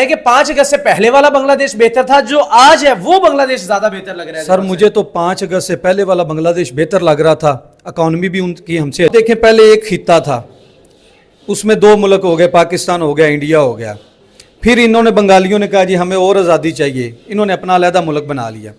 کہ 5 اگست سے پہلے والا بنگلہ دیش بہتر تھا، جو آج ہے وہ بنگلہ دیش زیادہ بہتر لگ رہا ہے؟ سر مجھے تو 5 اگست سے پہلے والا بنگلہ دیش بہتر لگ رہا تھا، اکانومی بھی ان کی ہم سے، دیکھیں پہلے ایک خطہ تھا، اس میں 2 ملک ہو گئے، پاکستان ہو گیا، انڈیا ہو گیا، پھر انہوں نے بنگالیوں نے کہا جی ہمیں اور آزادی چاہیے، انہوں نے اپنا علیحدہ ملک بنا لیا۔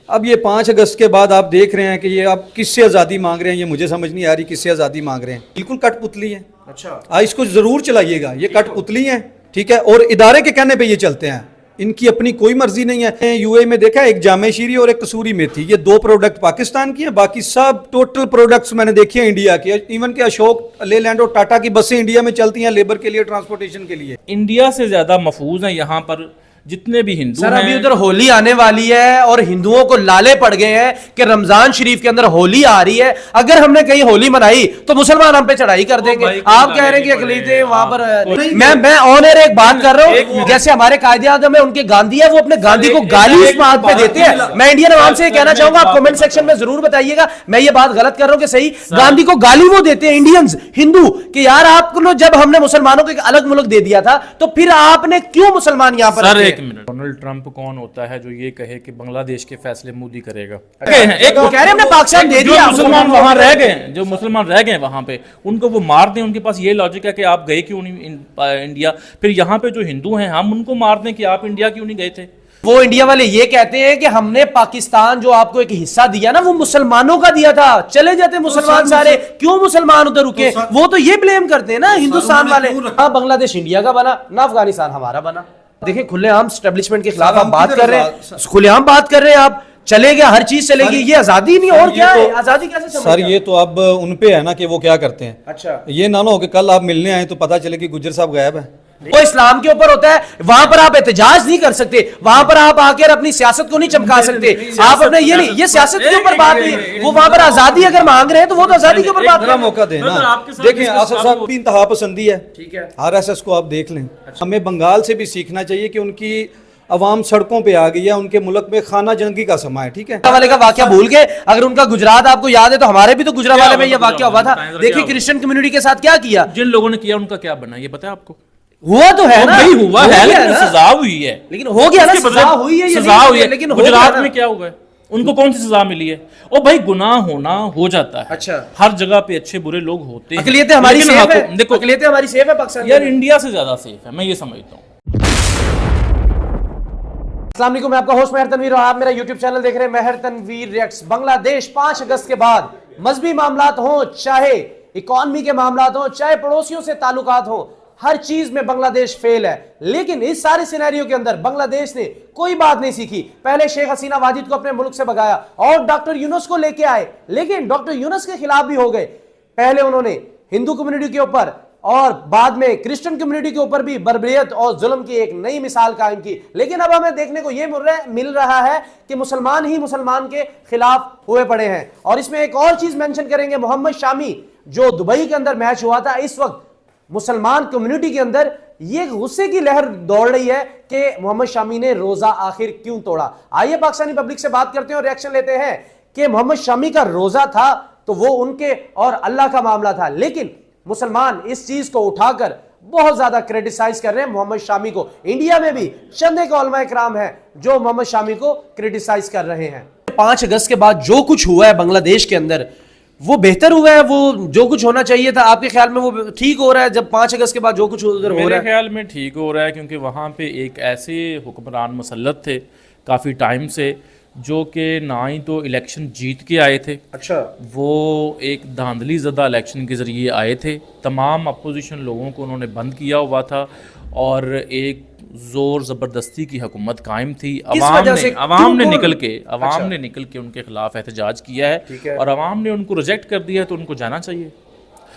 اب یہ 5 اگست کے بعد آپ دیکھ رہے ہیں کہ یہ آپ کس سے آزادی مانگ رہے ہیں، یہ مجھے سمجھ نہیں آ رہی کس سے آزادی مانگ رہے ہیں، بالکل کٹ پتلی ہیں۔ اچھا اس کو ضرور چلائیے گا، یہ کٹ پتلی ہیں، ٹھیک ہے، اور ادارے کے کہنے پہ یہ چلتے ہیں، ان کی اپنی کوئی مرضی نہیں ہے۔ یو اے میں دیکھا ایک جامع شیری اور ایک کسوری میتھی، یہ 2 پروڈکٹ پاکستان کی ہیں، باقی سب ٹوٹل پروڈکٹس میں نے دیکھے ہیں انڈیا کے، ایون کہ اشوک لے لینڈ اور ٹاٹا کی بسیں انڈیا میں چلتی ہیں لیبر کے لیے، ٹرانسپورٹیشن کے لیے۔ انڈیا سے زیادہ محفوظ ہیں یہاں پر جتنے بھی ہندو سر ہیں۔ ابھی ادھر ہولی آنے والی ہے اور ہندوؤں کو لالے پڑ گئے ہیں کہ رمضان شریف کے اندر ہولی آ رہی ہے، اگر ہم نے کہیں ہولی منائی تو مسلمان ہم پہ چڑھائی کر دیں گے۔ آپ کہہ رہے ہیں کہ اقلیتیں وہاں پر، میں آن ایئر ایک بات کر رہا ہوں، جیسے ہمارے قائد اعظم ہے ان کے گاندھی ہے، وہ اپنے گاندھی کو گالی اس بات پہ دیتے ہیں۔ میں انڈین عوام سے یہ کہنا چاہوں گا، آپ کمنٹ سیکشن میں ضرور بتائیے گا میں یہ بات غلط کر رہا ہوں کہ صحیح۔ گاندھی کو گالی وہ دیتے ہیں انڈینز، ہندو، کہ یار آپ کو جب ہم نے مسلمانوں کو ایک الگ ملک دے دیا تھا تو پھر آپ نے کیوں مسلمان یہاں پر؟ سر ایک منٹ، ڈونلڈ ٹرمپ کون ہوتا ہے جو یہ کہے کہ بنگلہ دیش کے فیصلے مودی کرے گا؟ ایک وہ کہہ رہے ہیں ہم نے پاکستان دے دیا، مسلمان وہاں رہ گئے، جو مسلمان رہ گئے وہاں پہ ان کو وہ مار دیں، ان کے پاس یہ لاجک ہے کہ آپ گئے کیوں نہیں انڈیا، پھر یہاں پہ جو ہندو ہیں ہم ان کو مار دیں کہ آپ انڈیا کیوں نہیں گئے تھے۔ وہ انڈیا والے یہ کہتے ہیں کہ ہم نے پاکستان جو آپ کو ایک حصہ دیا نا وہ مسلمانوں کا دیا تھا، چلے جاتے مسلمان سارے، کیوں مسلمان ادھر رکے؟ وہ تو یہ بلیم کرتے ہیں نا ہندوستان والے، ہاں بنگلہ دیش انڈیا کا بنا نہ افغانستان ہمارا بنا۔ دیکھیں کھلے عام اسٹیبلشمنٹ کے خلاف آپ بات کر رہے ہیں، کھلے عام بات کر رہے ہیں آپ، چلے گیا ہر چیز چلے گی، یہ آزادی نہیں اور کیا ہے؟ آزادی کیسے سمجھ؟ سر یہ تو اب ان پہ ہے نا کہ وہ کیا کرتے ہیں۔ اچھا یہ نہ ہو کہ کل آپ ملنے آئے تو پتہ چلے کہ گجر صاحب غائب ہے۔ وہ اسلام کے اوپر ہوتا ہے، وہاں پر آپ احتجاج نہیں کر سکتے، وہاں پر آپ آ کر اپنی سیاست کو نہیں چمکا سکتے، آپ اپنے یہ نہیں، یہ سیاست کے اوپر بات ہوئی، وہ وہاں پر آزادی اگر مانگ رہے ہیں تو وہ تو آزادی کے اوپر بات میرا موقع دیں نا، دیکھیں آصف صاحب بھی انتہا پسندی ہے، ٹھیک ہے، RSS کو آپ دیکھ لیں، ہمیں بنگال سے بھی سیکھنا چاہیے کہ ان کی عوام سڑکوں پہ آ گئی ہے، ان کے ملک میں خانہ جنگی کا سما ہے، ٹھیک ہے۔ والے کا واقعہ بھول گئے، اگر ان کا گجرات آپ کو یاد ہے تو ہمارے بھی تو گجرات والے میں یہ واقعہ ہوا تھا، دیکھیں کرسچن کمیونٹی کے ساتھ کیا کیا، جن لوگوں نے کیا ان کا کیا بنا یہ پتا ہے آپ کو؟ ہوا تو ہے نا، ہوا ہے لیکن سزا ہوئی ہے، لیکن ہو گیا نا، سزا ہوئی ہے، سزا ہوئی ہے، لیکن گجرات میں کیا ہوا ہے؟ ان کو کون سی سزا ملی ہے؟ او بھائی گناہ ہونا ہو جاتا ہے، اچھا ہر جگہ پہ اچھے برے لوگ ہوتے ہیں، اقلیتیں ہماری سیف ہے، دیکھو اقلیتیں ہماری سیف ہے پاکستان یار انڈیا سے زیادہ سیف ہے، میں یہ سمجھتا ہوں۔ السلام علیکم، میں آپ کا ہوسٹ مہر تنویر اور آپ میرا یوٹیوب چینل دیکھ رہے ہیں مہر تنویر ریئیکٹس۔ بنگلہ دیش 5 اگست کے بعد مذہبی معاملات ہوں، چاہے اکانومی کے معاملات ہوں، چاہے پڑوسیوں سے تعلقات ہوں، ہر چیز میں بنگلہ دیش فیل ہے، لیکن اس سارے سینیریو کے اندر بنگلہ دیش نے کوئی بات نہیں سیکھی۔ پہلے شیخ حسینہ واجد کو اپنے ملک سے بھگایا اور ڈاکٹر یونس کو لے کے آئے، لیکن ڈاکٹر یونس کے خلاف بھی ہو گئے۔ پہلے انہوں نے ہندو کمیونٹی کے اوپر اور بعد میں کرسچن کمیونٹی کے اوپر بھی بربریت اور ظلم کی ایک نئی مثال قائم کی، لیکن اب ہمیں دیکھنے کو یہ مل رہا ہے کہ مسلمان ہی مسلمان کے خلاف ہوئے پڑے ہیں۔ اور اس میں ایک اور چیز مینشن کریں گے، محمد شامی جو دبئی کے اندر میچ ہوا تھا، اس وقت مسلمان کمیونٹی کے اندر یہ غصے کی لہر دوڑ رہی ہے کہ محمد شامی نے روزہ آخر کیوں توڑا۔ آئیے پاکستانی پبلک سے بات کرتے ہیں اور ریاکشن لیتے ہیں کہ محمد شامی کا روزہ تھا تو وہ ان کے اور اللہ کا معاملہ تھا، لیکن مسلمان اس چیز کو اٹھا کر بہت زیادہ کریٹیسائز کر رہے ہیں محمد شامی کو۔ انڈیا میں بھی چند ایک علماء اکرام ہیں جو محمد شامی کو کریٹیسائز کر رہے ہیں۔ 5 اگست کے بعد جو کچھ ہوا ہے بنگلہ دیش کے اندر وہ بہتر ہوا ہے، وہ جو کچھ ہونا چاہیے تھا آپ کے خیال میں وہ ٹھیک ہو رہا ہے؟ جب 5 اگست کے بعد جو کچھ ادھر ہو رہا ہے، میرے خیال میں ٹھیک ہو رہا ہے، کیونکہ وہاں پہ ایک ایسے حکمران مسلط تھے کافی ٹائم سے جو کہ نہ ہی تو الیکشن جیت کے آئے تھے، اچھا وہ ایک دھاندلی زدہ الیکشن کے ذریعے آئے تھے، تمام اپوزیشن لوگوں کو انہوں نے بند کیا ہوا تھا اور ایک زور زبردستی کی حکومت قائم تھی۔ عوام نے نکل کے ان کے خلاف احتجاج کیا ہے اور عوام نے ان کو ریجیکٹ کر دیا ہے، تو ان کو جانا چاہیے،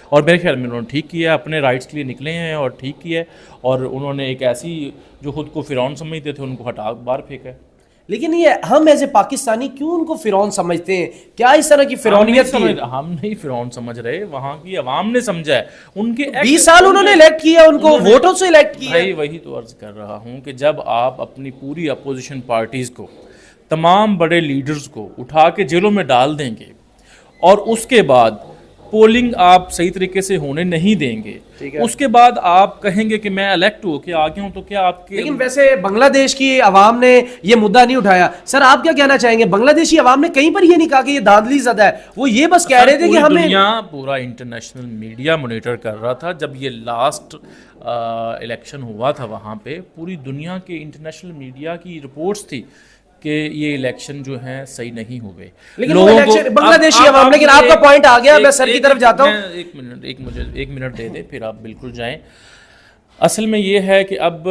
اور میرے خیال میں انہوں نے ٹھیک کیا ہے، اپنے رائٹس کے لیے نکلے ہیں اور ٹھیک کیا ہے، اور انہوں نے ایک ایسی جو خود کو فرعون سمجھتے تھے ان کو ہٹا باہر پھینکا ہے۔ لیکن یہ ہم ایز اے پاکستانی کیوں ان کو فرعون سمجھتے ہیں؟ کیا اس طرح کی فرعونیت کی؟ ہم نہیں فرعون سمجھ رہے، وہاں کی عوام نے سمجھا ہے، ان کے 20 سال انہوں نے الیکٹ کیا، ان کو ووٹوں سے الیکٹ کیا۔ بھائی وہی تو عرض کر رہا ہوں کہ جب آپ اپنی پوری اپوزیشن پارٹیز کو، تمام بڑے لیڈرز کو اٹھا کے جیلوں میں ڈال دیں گے اور اس کے بعد پولنگ آپ صحیح طریقے سے ہونے نہیں دیں گے, اس کے بعد آپ کہیں گے کہ میں الیکٹ ہو کے آ گیا ہوں, تو کیا آپ کے. لیکن ویسے بنگلہ دیش کی عوام نے یہ مدعا نہیں اٹھایا. سر آپ کیا کہنا چاہیں گے؟ بنگلہ دیشی عوام نے کہیں پر یہ نہیں کہا کہ یہ دھاندلی زدہ ہے, وہ یہ بس کہہ رہے تھے کہ ہمیں دنیا پورا انٹرنیشنل میڈیا مانیٹر کر رہا تھا. جب یہ لاسٹ الیکشن ہوا تھا وہاں پہ پوری دنیا کے انٹرنیشنل میڈیا کی رپورٹس تھی کہ یہ الیکشن جو ہیں صحیح نہیں ہوئے. لیکن وہ الیکشن بنگلہ دیشی عوام, لیکن آپ کا پوائنٹ آ گیا, میں سر کی طرف جاتا ہوں. ایک منٹ دے دیں پھر آپ بالکل جائیں. اصل میں یہ ہے کہ اب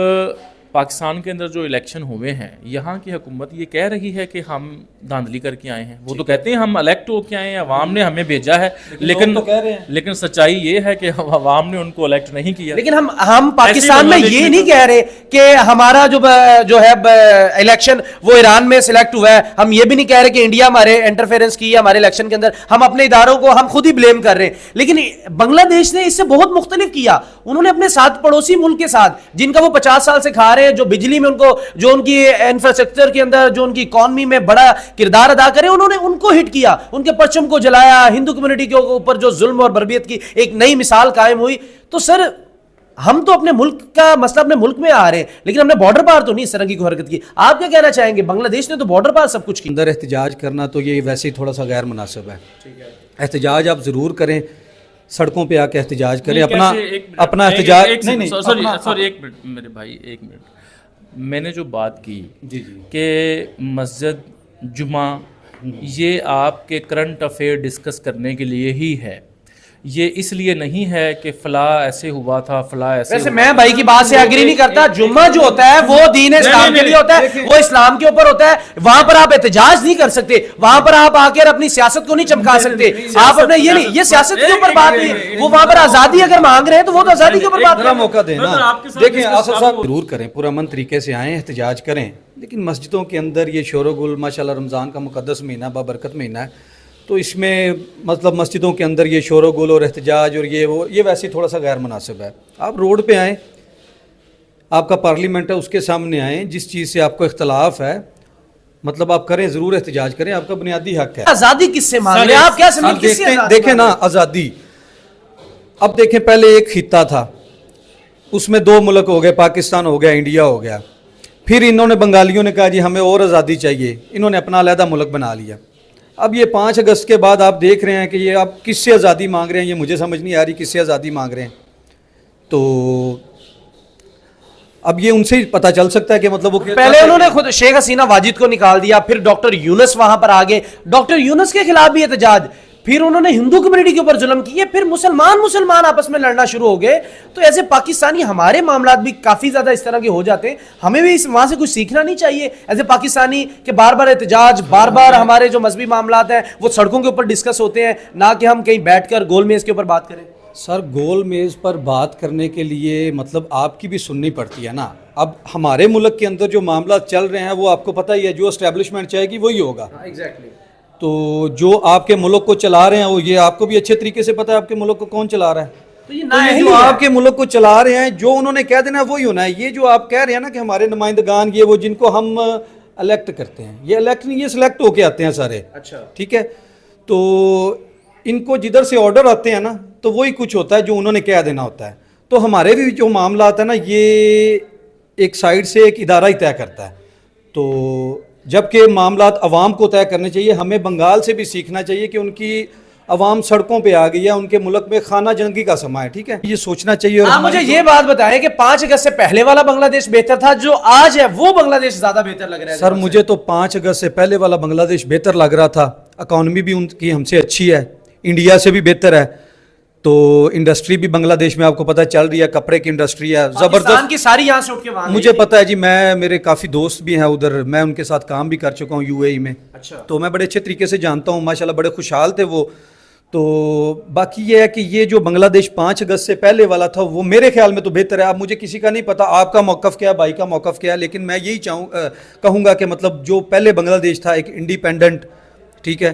پاکستان کے اندر جو الیکشن ہوئے ہیں, یہاں کی حکومت یہ کہہ رہی ہے کہ ہم دھاندلی کر کے آئے ہیں. وہ تو کہتے ہیں ہم الیکٹ ہو کے آئے ہیں, عوام نے ہمیں بھیجا ہے, لیکن سچائی یہ ہے کہ عوام نے ان کو الیکٹ نہیں کیا. لیکن ہم پاکستان میں یہ نہیں کہہ رہے کہ ہمارا جو ہے الیکشن وہ ایران میں سلیکٹ ہوا ہے. ہم یہ بھی نہیں کہہ رہے کہ انڈیا ہمارے انٹرفیئرنس کی ہے ہمارے الیکشن کے اندر. ہم اپنے اداروں کو ہم خود ہی بلیم کر رہے ہیں. لیکن بنگلہ دیش نے اس سے بہت مختلف کیا. انہوں نے اپنے ساتھ پڑوسی ملک کے ساتھ, جن کا وہ 50 سال سے کھا رہے ہیں, جو بجلی میں ان کو, جو ان کی انفراسٹرکچر کے اندر, جو ان کی اکانومی میں بڑا کردار ادا کرے, انہوں نے ان کو ہٹ کیا, ان کے پرچم کو جلایا, ہندو کمیونٹی کے اوپر جو ظلم اور بربریت کی ایک نئی مثال قائم ہوئی. تو سر ہم تو اپنے ملک کا مسئلہ اپنے ملک میں آ رہے ہیں, لیکن ہم نے بارڈر پار تو نہیں اس طرح کی کوئی حرکت کی. آپ کیا کہنا چاہیں گے؟ بنگلہ دیش نے تو بارڈر پار سب کچھ کیا. اندر احتجاج کرنا تو یہ ویسے ہی تھوڑا سا غیر مناسب ہے. احتجاج آپ ضرور کریں, سڑکوں پہ آ کے احتجاج کریں, اپنا احتجاج. سوری ایک منٹ میرے بھائی, ایک منٹ. میں نے جو بات کی کہ مسجد جمعہ یہ آپ کے کرنٹ افیئر ڈسکس کرنے کے لیے ہی ہے, یہ اس لیے نہیں ہے کہ فلاں ایسے ہوا تھا, فلاں ایسے. ویسے میں بھائی کی بات سے اگری نہیں کرتا. جمعہ جو ہوتا ہے وہ دین اسلام کے لیے ہوتا ہے, وہ اسلام کے اوپر ہوتا ہے. وہاں پر آپ احتجاج نہیں کر سکتے, وہاں پر آپ آ کر اپنی سیاست کو نہیں چمکا سکتے. آپ اپنے یہ نہیں, یہ سیاست کے اوپر بات نہیں ہے. وہ وہاں پر آزادی اگر مانگ رہے ہیں تو وہ تو آزادی کے اوپر بات کا موقع دینا. دیکھیں آصف صاحب ضرور کریں, پورا امن طریقے سے آئیں, احتجاج کریں, لیکن مسجدوں کے اندر یہ شور و گل, ماشاءاللہ رمضان کا مقدس مہینہ, بابرکت مہینہ ہے, تو اس میں مطلب مسجدوں کے اندر یہ شور و گل اور احتجاج اور یہ ویسے تھوڑا سا غیر مناسب ہے. آپ روڈ پہ آئیں, آپ کا پارلیمنٹ ہے اس کے سامنے آئیں, جس چیز سے آپ کو اختلاف ہے مطلب آپ کریں, ضرور احتجاج کریں, آپ کا بنیادی حق ہے. آزادی کس سے مانگ رہے ہیں آپ؟ کیا سمجھتے دیکھیں نا آزادی, اب دیکھیں پہلے ایک خطہ تھا, اس میں 2 ملک ہو گئے, پاکستان ہو گیا, انڈیا ہو گیا. پھر انہوں نے بنگالیوں نے کہا جی ہمیں اور آزادی چاہیے, انہوں نے اپنا علیحدہ ملک بنا لیا. اب یہ 5 اگست کے بعد آپ دیکھ رہے ہیں کہ یہ آپ کس سے آزادی مانگ رہے ہیں, یہ مجھے سمجھ نہیں آ رہی کس سے آزادی مانگ رہے ہیں. تو اب یہ ان سے پتہ چل سکتا ہے کہ مطلب وہ پہلے انہوں نے خود شیخ حسینہ واجد کو نکال دیا, پھر ڈاکٹر یونس وہاں پر آگے, ڈاکٹر یونس کے خلاف بھی احتجاج, پھر انہوں نے ہندو کمیونٹی کے اوپر ظلم کیے, پھر مسلمان آپس میں لڑنا شروع ہو گئے. تو ایسے پاکستانی ہمارے معاملات بھی کافی زیادہ اس طرح کے ہو جاتے ہیں. ہمیں بھی وہاں سے کچھ سیکھنا نہیں چاہیے ایسے پاکستانی کہ بار بار احتجاج, بار بار ہمارے جو مذہبی معاملات ہیں وہ سڑکوں کے اوپر ڈسکس ہوتے ہیں, نہ کہ ہم کہیں بیٹھ کر گول میز کے اوپر بات کریں. سر گول میز پر بات کرنے کے لیے مطلب آپ کی بھی سننی پڑتی ہے نا. اب ہمارے ملک کے اندر جو معاملات چل رہے ہیں وہ آپ کو پتہ ہی ہے, جو اسٹیبلشمنٹ چاہے گی وہی ہوگا. ایگزیکٹلی. تو جو آپ کے ملک کو چلا رہے ہیں وہ یہ آپ کو بھی اچھے طریقے سے پتہ ہے آپ کے ملک کو کون چلا رہا ہے. تو یہ جو آپ کے ملک کو چلا رہے ہیں, جو انہوں نے کہہ دینا ہے وہی ہونا ہے. یہ جو آپ کہہ رہے ہیں نا کہ ہمارے نمائندگان یہ وہ جن کو ہم الیکٹ کرتے ہیں, یہ الیکٹ نہیں, یہ سلیکٹ ہو کے آتے ہیں سارے. اچھا ٹھیک ہے, تو ان کو جدھر سے آرڈر آتے ہیں نا تو وہی کچھ ہوتا ہے جو انہوں نے کہہ دینا ہوتا ہے. تو ہمارے بھی جو معاملات ہیں نا یہ ایک سائڈ سے ایک ادارہ ہی طے کرتا ہے. تو جبکہ معاملات عوام کو طے کرنے چاہیے. ہمیں بنگال سے بھی سیکھنا چاہیے کہ ان کی عوام سڑکوں پہ آ گئی ہے, ان کے ملک میں خانہ جنگی کا سماں ہے. ٹھیک ہے, یہ سوچنا چاہیے. اور آپ مجھے یہ بات بتائیں کہ 5 اگست سے پہلے والا بنگلہ دیش بہتر تھا, جو آج ہے وہ بنگلہ دیش زیادہ بہتر لگ رہا ہے؟ سر مجھے تو 5 اگست سے پہلے والا بنگلہ دیش بہتر لگ رہا تھا. اکانومی بھی ان کی ہم سے اچھی ہے, انڈیا سے بھی بہتر ہے. تو انڈسٹری بھی بنگلہ دیش میں آپ کو پتہ چل رہی ہے, کپڑے کی انڈسٹری ہے زبردست کی ساری یہاں سے اٹھ کے وہاں. مجھے پتہ ہے جی, میرے کافی دوست بھی ہیں ادھر, میں ان کے ساتھ کام بھی کر چکا ہوں UAE میں. تو میں بڑے اچھے طریقے سے جانتا ہوں, ماشاءاللہ بڑے خوشحال تھے وہ. تو باقی یہ ہے کہ یہ جو بنگلہ دیش 5 اگست سے پہلے والا تھا وہ میرے خیال میں تو بہتر ہے. اب مجھے کسی کا نہیں پتہ آپ کا موقف کیا ہے, بھائی کا موقف کیا ہے, لیکن میں یہی کہوں گا کہ مطلب جو پہلے بنگلہ دیش تھا ایک انڈیپینڈنٹ, ٹھیک ہے,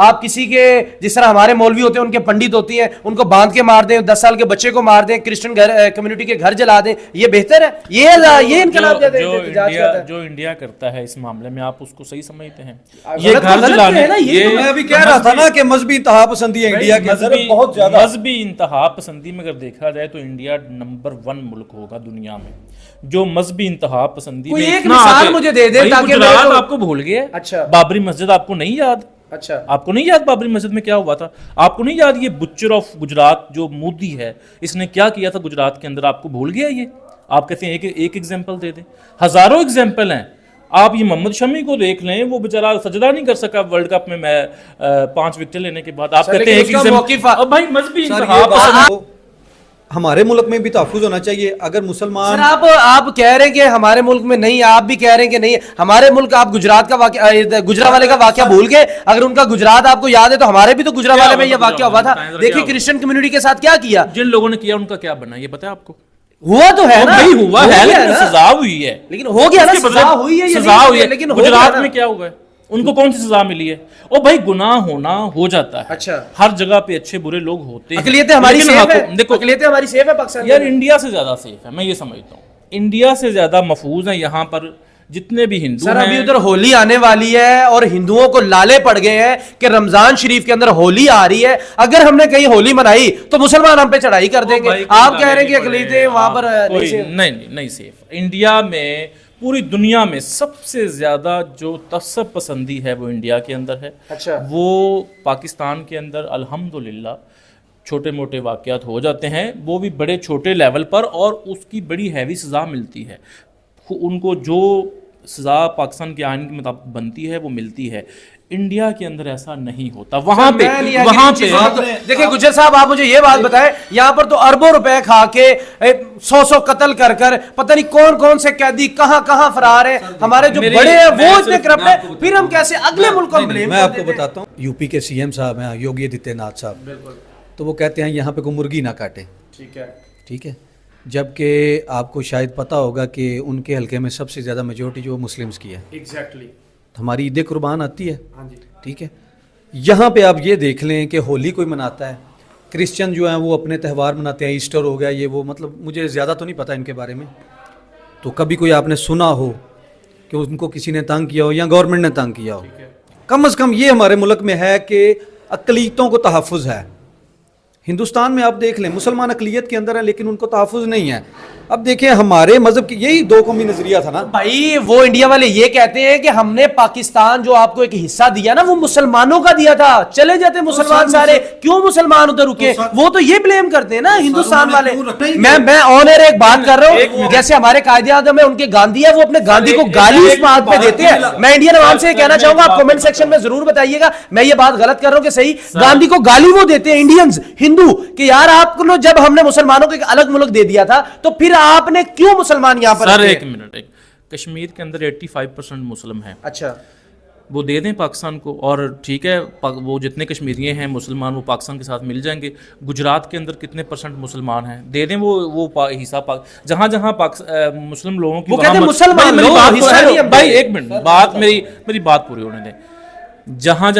آپ کسی کے جس طرح ہمارے مولوی ہوتے ہیں ان کے پنڈت ہوتی ہیں ان کو باندھ کے مار دیں, 10 سال کے بچے کو مار دیں, کرسچن کمیونٹی کے گھر جلا دیں, یہ بہتر ہے؟ یہ انقلاب جو انڈیا کرتا ہے اس معاملے میں آپ اس کو صحیح سمجھتے ہیں؟ یہ گھر جلانے, میں ابھی کہہ رہا تھا نا کہ مذہبی انتہا پسندی ہے انڈیا کے اندر بہت زیادہ. مذہبی انتہا پسندی میں اگر دیکھا جائے تو انڈیا نمبر 1 ملک ہوگا دنیا میں جو مذہبی انتہا پسندی میں. ایک مثال مجھے دے دیں تاکہ گجرات آپ کو بھول گئے. اچھا, بابری مسجد آپ کو نہیں یاد؟ اچھا, آپ کو نہیں یاد بابری مسجد میں کیا ہوا تھا؟ آپ کو نہیں یاد یہ بچر آف گجرات جو مودی ہے اس نے کیا کیا تھا گجرات کے اندر؟ آپ کو بھول گیا یہ؟ آپ کہتے ہیں ایک ایگزامپل دے دیں, ہزاروں ایگزامپل ہیں. آپ یہ محمد شمی کو دیکھ لیں, وہ بیچارہ سجدہ نہیں کر سکا ورلڈ کپ میں 5 وکٹیں لینے کے بعد. آپ کہتے ہیں بھائی مذہبی انتہا. ہمارے ملک میں بھی تحفظ ہونا چاہیے. اگر مسلمان آپ کہہ رہے ہیں کہ ہمارے ملک میں نہیں, آپ بھی کہہ رہے ہیں کہ نہیں ہمارے ملک. آپ گجرات کا واقعہ, گجرا کا واقعہ بھول گئے. اگر ان کا گجرات آپ کو یاد ہے تو ہمارے بھی تو گجرا میں یہ واقعہ ہوا تھا. دیکھیں کرسچن کمیونٹی کے ساتھ کیا کیا, جن لوگوں نے کیا ان کا کیا بنا یہ پتہ ہے آپ کو؟ ہوا تو ہے نا, ہوا ہے لیکن سزا ہوئی ہے. لیکن ہو گیا نا, سزا ہوئی ہے, لیکن گجرات میں کیا ہوا ہے؟ ان کو کون سی سزا ملی ہے؟ اور بھائی گناہ ہونا ہو جاتا ہے. اچھا, ہر جگہ پہ اچھے برے لوگ ہوتے ہیں. اقلیتیں ہماری سیف ہے. دیکھو اقلیتیں ہماری سیف ہے پاکستان یار, انڈیا سے زیادہ سیف ہے. میں یہ سمجھتا ہوں انڈیا سے زیادہ محفوظ ہیں یہاں پر جتنے بھی ہندو ہیں. سر ابھی ادھر ہولی آنے والی ہے اور ہندوؤں کو لالے پڑ گئے ہیں کہ رمضان شریف کے اندر ہولی آ رہی ہے, اگر ہم نے کہیں ہولی منائی تو مسلمان ہم پہ چڑھائی کر دیں گے. آپ کہہ رہے ہیں کہ اقلیتیں وہاں پر نہیں سیف. انڈیا میں پوری دنیا میں سب سے زیادہ جو تعصب پسندی ہے وہ انڈیا کے اندر ہے. اچھا, وہ پاکستان کے اندر الحمدللہ چھوٹے موٹے واقعات ہو جاتے ہیں, وہ بھی بڑے چھوٹے لیول پر, اور اس کی بڑی ہیوی سزا ملتی ہے. ان کو جو سزا پاکستان کے آئین کے مطابق بنتی ہے وہ ملتی ہے. انڈیا کے اندر ایسا نہیں ہوتا. وہاں پہ دیکھیں گجر صاحب, آپ مجھے یہ بات بتائیں, یہاں پر تو اربوں روپے کھا کے 100 قتل کر پتہ نہیں کون سے قیدی کہاں فرار ہیں. ہمارے جو بڑے ہیں وہ اتنے کرپٹ ہیں, پھر ہم کیسے اگلے ملکوں میں. میں آپ کو بتاتا ہوں, یو پی کے سی ایم صاحب ہیں یوگی آدتیہ ناتھ صاحب, تو وہ کہتے ہیں یہاں پہ کوئی مرغی نہ کاٹے. ٹھیک ہے, جبکہ آپ کو شاید پتا ہوگا کہ ان کے حلقے میں سب سے زیادہ میجورٹی جو مسلمز کی ہے. ایگزیکٹلی, ہماری عید قربان آتی ہے. ٹھیک ہے, یہاں پہ آپ یہ دیکھ لیں کہ ہولی کوئی مناتا ہے, کرسچن جو ہیں وہ اپنے تہوار مناتے ہیں, ایسٹر ہو گیا یہ وہ, مطلب مجھے زیادہ تو نہیں پتہ ان کے بارے میں. تو کبھی کوئی آپ نے سنا ہو کہ ان کو کسی نے تنگ کیا ہو یا گورنمنٹ نے تنگ کیا ہو؟ کم از کم یہ ہمارے ملک میں ہے کہ اقلیتوں کو تحفظ ہے. ہندوستان میں آپ دیکھ لیں مسلمان اقلیت کے اندر ہیں لیکن ان کو تحفظ نہیں ہے. اب دیکھیں ہمارے مذہب کی یہی 2 قومی نظریہ تھا نا بھائی. وہ انڈیا والے یہ کہتے ہیں کہ ہم نے پاکستان جو آپ کو ایک حصہ دیا نا وہ مسلمانوں کا دیا تھا, چلے جاتے مسلمان سارے, کیوں مسلمان ادھر رکے؟ وہ تو یہ بلیم کرتے ہیں نا ہندوستان والے. میں آن ایئر ایک بات کر رہا ہوں, جیسے ہمارے قائد اعظم ہے ان کے گاندھی ہے, وہ اپنے گاندھی کو گالی اس بات پہ دیتے ہیں. میں انڈین عوام سے یہ کہنا چاہوں گا, آپ کمنٹ سیکشن میں ضرور بتائیے گا میں یہ بات غلط کر رہا ہوں کہ صحیح. گاندھی کو گالی وہ دیتے ہیں انڈینز ہندو کہ یار آپ کو جب ہم نے مسلمانوں کو ایک الگ ملک دے دیا تھا تو پھر آپ نے کیوں مسلمان یہاں پر. سر ایک منٹ, کشمیر کے اندر 85% مسلم ہیں. اچھا, وہ دے دیں پاکستان کو, اور ٹھیک ہے وہ جتنے کشمیری ہیں مسلمان وہ پاکستان کے ساتھ مل جائیں گے. گجرات کے اندر کتنے % مسلمان ہیں, دے دیں وہ حصہ جہاں مسلم لوگوں کی. وہ کہتے ہیں مسلمان بھائی ایک منٹ, بات میری بات پوری ہونے دیں. جہاں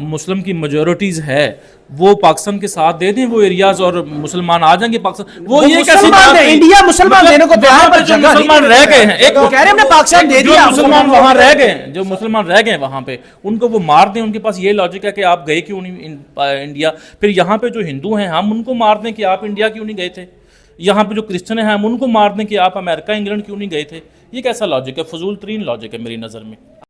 مسلم کی میجورٹیز ہے وہ پاکستان کے ساتھ دے دیں وہ ایریاز, اور مسلمان آ جائیں گے پاکستان. وہ یہ کیسی بات ہے, انڈیا مسلمان دینے کو تیار پر جو مسلمان رہ گئے ہیں, ایک کہہ رہے ہیں ہم نے پاکستان دے دیا, مسلمان وہاں رہ گئے ہیں, جو مسلمان رہ گئے وہاں پہ ان کو وہ مار دیں. ان کے پاس یہ لاجک ہے کہ آپ گئے کیوں نہیں انڈیا. پھر یہاں پہ جو ہندو ہیں ہم ان کو مار دیں کہ آپ انڈیا کیوں نہیں گئے تھے. یہاں پہ جو کرسچن ہیں ہم ان کو مار دیں کہ آپ امریکہ انگلینڈ کیوں نہیں گئے تھے. یہ کیسا لاجک ہے؟ فضول ترین لاجک ہے میری نظر میں.